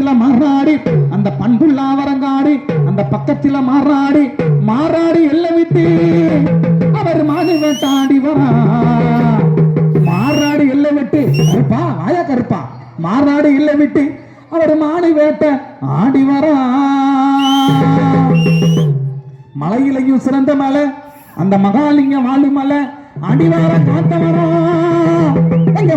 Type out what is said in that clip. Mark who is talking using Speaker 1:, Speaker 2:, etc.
Speaker 1: பக்கத்துல மாறாடி அந்த பண்புள்ள அவரங்காடி அந்த பக்கத்துல மாறாடி மாறாடி எல்லை விட்டு அவர் மாடு வேட்டாடி வரா மாறாடி எல்லை விட்டு கருப்பா வாயா கருப்பா மாறாடி எல்லை விட்டு அவர் மாடு வேட்ட ஆடி வரா மலையிலையும் சிறந்த மலை அந்த மகாலிங்க வாழு மலை அடிவார காத்த வரா எங்க